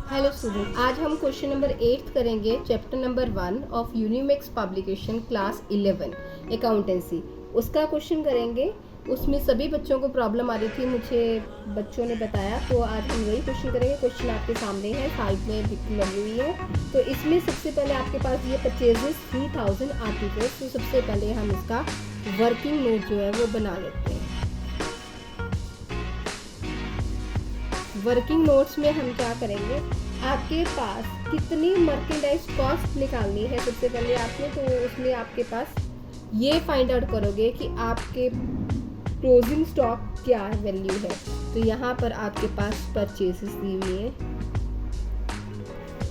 Hello student, आज हम question number 8 करेंगे chapter number 1 of Unimix publication class 11 accountancy. उसका क्वेश्चन करेंगे। उसमें सभी बच्चों को प्रॉब्लम आ रही थी, मुझे बच्चों ने बताया, तो आज हम वही क्वेश्चन करेंगे। क्वेश्चन आपके सामने है, साइड में लगी हुई है। तो इसमें सबसे पहले आपके पास ये परचेजेस 3000 आर्टिकल्स। तो सबसे पहले हम इसका वर्किंग नोट जो है वो बना लेते हैं। वर्किंग नोट्स में हम क्या करेंगे, आपके पास कितनी मर्केंडाइज कॉस्ट निकालनी है सबसे पहले आपने, तो उसमें आपके पास ये फाइंड आउट करोगे कि आपके क्लोजिंग स्टॉक क्या वैल्यू है। तो यहाँ पर आपके पास परचेजेस दी हुई है,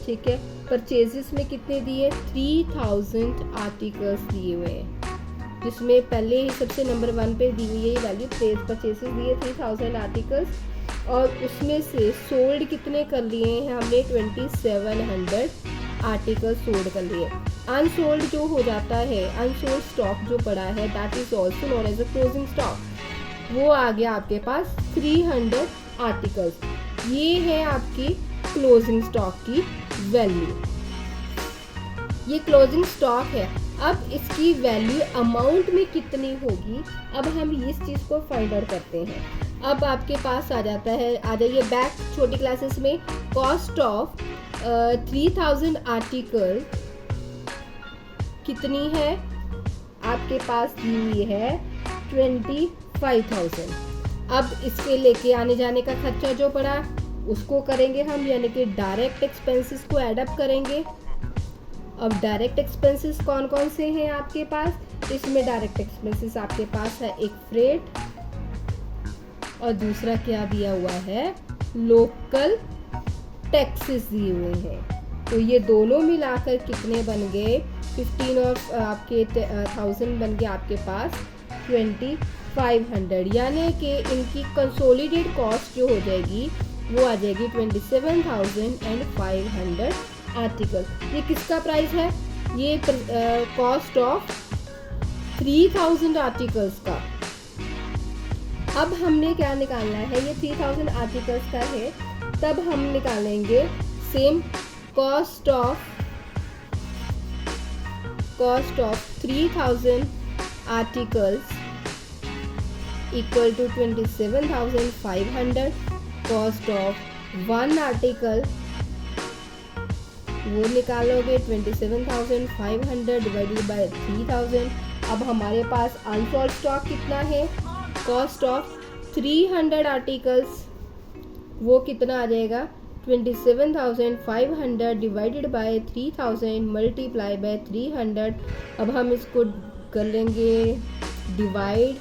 ठीक है। परचेजेस में कितने दिए, 3000 आर्टिकल्स दिए हुए हैं, जिसमें पहले ही सबसे नंबर 1 पे दी हुई है वैल्यू। परचेजेस दिए 3000 आर्टिकल्स, और उसमें से सोल्ड कितने कर लिए हैं हमने, 2700 आर्टिकल सोल्ड कर लिए। अनसोल्ड जो हो जाता है, अनसोल्ड स्टॉक जो पड़ा है, that is also known as a closing stock, वो आ गया आपके पास 300 आर्टिकल्स। ये है आपकी क्लोजिंग स्टॉक की वैल्यू। ये क्लोजिंग स्टॉक है। अब इसकी वैल्यू अमाउंट में कितनी होगी, अब हम इस चीज़ को फाइंड आउट करते हैं। अब आपके पास आ जाता है, आ जाइए बैक छोटी क्लासेस में। कॉस्ट ऑफ 3000 आर्टिकल कितनी है, आपके पास दी हुई है 25,000। अब इसके लेके आने जाने का खर्चा जो पड़ा उसको करेंगे हम, यानी कि डायरेक्ट एक्सपेंसेस को ऐड अप करेंगे। अब डायरेक्ट एक्सपेंसेस कौन कौन से हैं आपके पास, इसमें डायरेक्ट एक्सपेंसेस आपके पास है एक फ्रेट, और दूसरा क्या दिया हुआ है, लोकल टैक्सेस दिए हुए हैं। तो ये दोनों मिलाकर कितने बन गए, 15 ऑफ आपके 1000 बन गए आपके पास 2500, यानी कि इनकी कंसोलिडेट कॉस्ट जो हो जाएगी वो आ जाएगी 27,500 आर्टिकल। ये किसका प्राइस है, ये कॉस्ट ऑफ 3000 आर्टिकल्स का। अब हमने क्या निकालना है, ये 3000 आर्टिकल्स का है, तब हम निकालेंगे same cost of 3000 articles equal to 27,500। Cost of 1 article वो निकालोगे 27,500 डिवाइडेड बाय 3000। अब हमारे पास अनसोल्ड स्टॉक कितना है, कॉस्ट ऑफ 300 आर्टिकल्स वो कितना आ जाएगा, 27,500 डिवाइडेड बाय 3000 मल्टीप्लाई बाय 300। अब हम इसको कर लेंगे डिवाइड,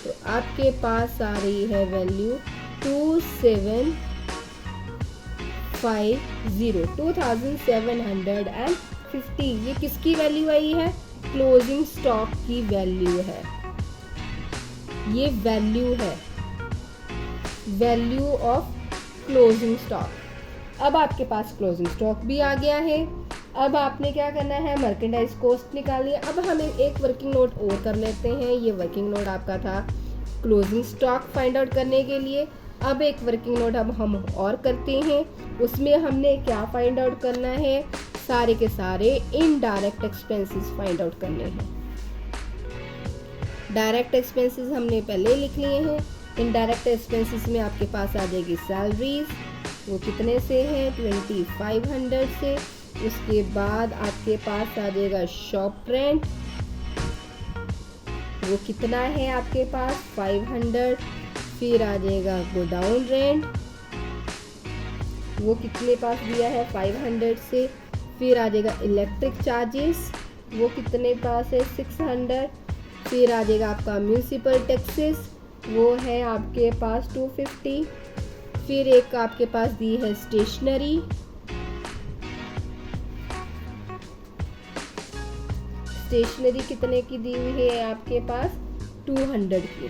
तो आपके पास आ रही है वैल्यू 2750। ये किसकी वैल्यू आई है, क्लोजिंग स्टॉक की वैल्यू है। ये वैल्यू है, वैल्यू ऑफ क्लोजिंग स्टॉक। अब आपके पास क्लोजिंग स्टॉक भी आ गया है। अब आपने क्या करना है, मर्केंडाइज कॉस्ट निकालिए। अब हम एक वर्किंग नोट और कर लेते हैं। ये वर्किंग नोट आपका था क्लोजिंग स्टॉक फाइंड आउट करने के लिए। अब एक वर्किंग नोट अब हम और करते हैं, उसमें हमने क्या फाइंड आउट करना है, सारे के सारे इनडायरेक्ट एक्सपेंसेस फाइंड आउट करने हैं। डायरेक्ट एक्सपेंसेस हमने पहले लिख लिए हैं। इनडायरेक्ट एक्सपेंसेस में आपके पास आ जाएगी सैलरीज, वो कितने से हैं, 2500 से। उसके बाद आपके पास आ जाएगा शॉप रेंट, वो कितना है आपके पास 500। फिर आ जाएगा गोडाउन रेंट, वो कितने पास दिया है 500 से। फिर आ जाएगा इलेक्ट्रिक चार्जेस, वो कितने पास है 600। फिर आ जाएगा आपका म्यूनिसिपल टैक्सेस, वो है आपके पास 250। फिर एक आपके पास दी है स्टेशनरी, स्टेशनरी कितने की दी हुई है आपके पास 200 की।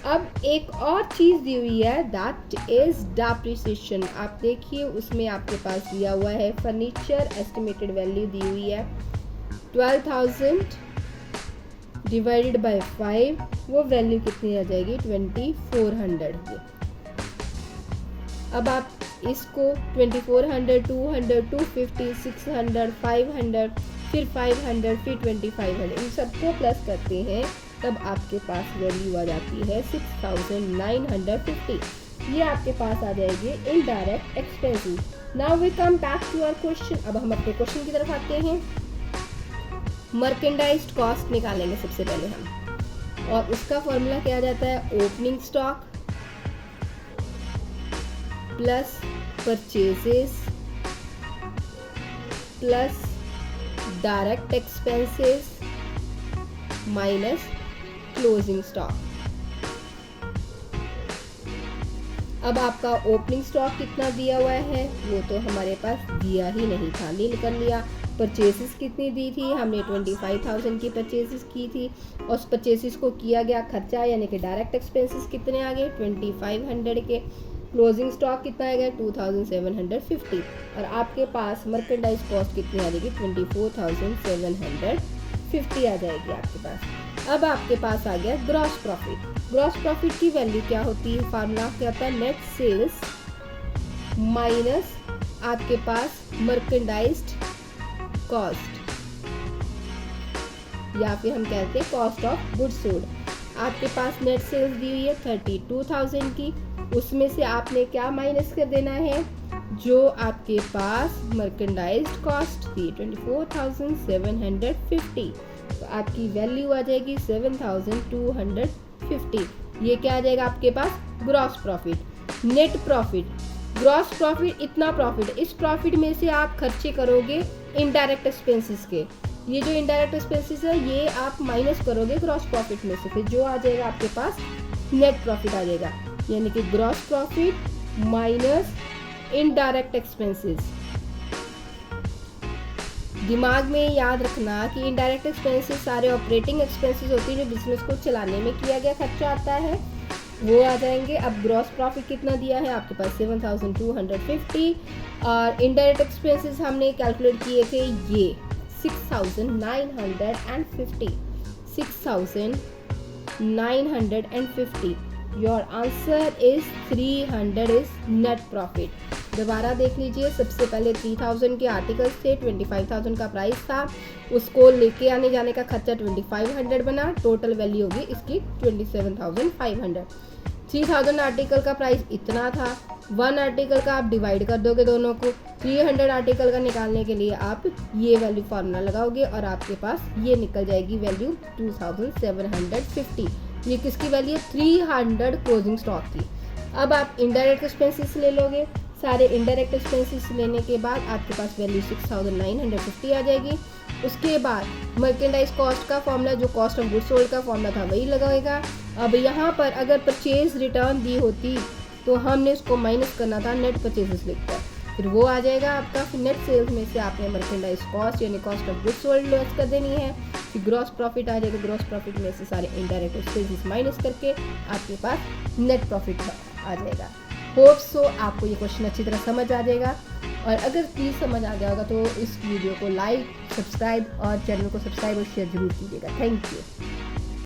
अब एक और चीज़ दी हुई है, दैट इज डेप्रिसिएशन। आप देखिए उसमें आपके पास दिया हुआ है फर्नीचर, एस्टिमेटेड वैल्यू दी हुई है 12,000 डिवाइडेड बाय 5, वो वैल्यू कितनी आ जाएगी 2400 की। अब आप इसको 2400, 200, 250, 600, 500, फिर 500, फिर 2500, इन सबको प्लस करते हैं तब आपके पास वैल्यू आ जाती है 6950। ये आपके पास आ जाएगी indirect expenses. Now we come back to our question. अब हम अपने क्वेश्चन की तरफ आते हैं। मर्केंडाइज्ड कॉस्ट निकालेंगे सबसे पहले हम, और उसका फॉर्मूला क्या आ जाता है, opening stock plus purchases plus direct expenses minus closing stock. अब आपका ओपनिंग स्टॉक कितना दिया हुआ है वो तो हमारे पास दिया ही नहीं था, नील कर लिया। परचेसेस कितनी दी थी, हमने 25,000 की परचेसेस की थी, और उस परचेसेस को किया गया खर्चा, यानी कि डायरेक्ट एक्सपेंसेस कितने आ गए 2500 के। क्लोजिंग स्टॉक कितना आ गया 2750, और आपके पास मर्केंडाइज कॉस्ट कितनी आ जाएगी 24,750 आ जाएगी आपके पास। अब आपके पास आ गया ग्रॉस प्रॉफिट। ग्रॉस प्रॉफिट की वैल्यू क्या होती है, फार्मूला क्या होता है, नेट सेल्स माइनस आपके पास मर्केंडाइज्ड कॉस्ट, या फिर हम कहते हैं कॉस्ट ऑफ गुड्स सोल्ड। आपके पास नेट सेल्स दी हुई है 32,000 की, उसमें से आपने क्या माइनस कर देना है, जो आपके पास मर्केंडाइज्ड कॉस्ट थी 24,750, तो आपकी वैल्यू आ जाएगी 7,250। ये क्या आ जाएगा आपके पास gross profit. Net profit, gross profit इतना प्रॉफिट, इस प्रॉफिट में से आप खर्चे करोगे इनडायरेक्ट एक्सपेंसेस के, ये जो इनडायरेक्ट एक्सपेंसेस है ये आप माइनस करोगे ग्रॉस प्रॉफिट में से, फिर जो आ जाएगा आपके पास नेट प्रॉफिट आ जाएगा, यानी कि gross profit minus indirect expenses. दिमाग में याद रखना कि इनडायरेक्ट एक्सपेंसेस सारे ऑपरेटिंग एक्सपेंसेस होती है जो बिजनेस को चलाने में किया गया खर्चा आता है, वो आ जाएंगे। अब ग्रॉस प्रॉफिट कितना दिया है आपके पास 7,250, और इनडायरेक्ट एक्सपेंसेस हमने कैलकुलेट किए थे ये 6,950, 6,950। Your answer is 300 is net profit. दोबारा देख लीजिए, सबसे पहले 3000 के आर्टिकल्स थे, 25,000 का प्राइस था, उसको लेके आने जाने का खर्चा 2500 बना, टोटल वैल्यू होगी इसकी 27,500। 3000 आर्टिकल का प्राइस इतना था, 1 आर्टिकल का आप डिवाइड कर दोगे दोनों को, 300 आर्टिकल का निकालने के लिए आप ये वैल्यू फार्मूला लगाओगे और आपके पास ये निकल जाएगी वैल्यू 2750। ये किसकी वैल्यू है, 300 क्लोजिंग स्टॉक की। अब आप इनडायरेक्ट एक्सपेंसेस ले लोगे, सारे इनडायरेक्ट एक्सपेंसेस लेने के बाद आपके पास वैल्यू 6,950 आ जाएगी। उसके बाद मर्केंडाइज कॉस्ट का फॉर्मूला, जो कॉस्ट ऑफ गुड्स सोल्ड का फॉर्मूला था वही लगाएगा। अब यहाँ पर अगर परचेज रिटर्न दी होती तो हमने उसको माइनस करना था नेट परचेजेस लिखकर, फिर वो आ जाएगा आपका। नेट सेल्स में से आपने मर्केंडाइज कॉस्ट यानी cost of goods sold loss कर देनी है, फिर ग्रॉस प्रॉफिट आ जाएगा। ग्रॉस प्रॉफिट में से सारे इनडायरेक्ट एक्सपेंसेस माइनस करके आपके पास नेट प्रॉफिट आ जाएगा। होप सो आपको ये क्वेश्चन अच्छी तरह समझ आ जाएगा, और अगर प्लीज़ समझ आ गया होगा तो इस वीडियो को लाइक, सब्सक्राइब और चैनल को सब्सक्राइब और शेयर जरूर कीजिएगा। Thank you.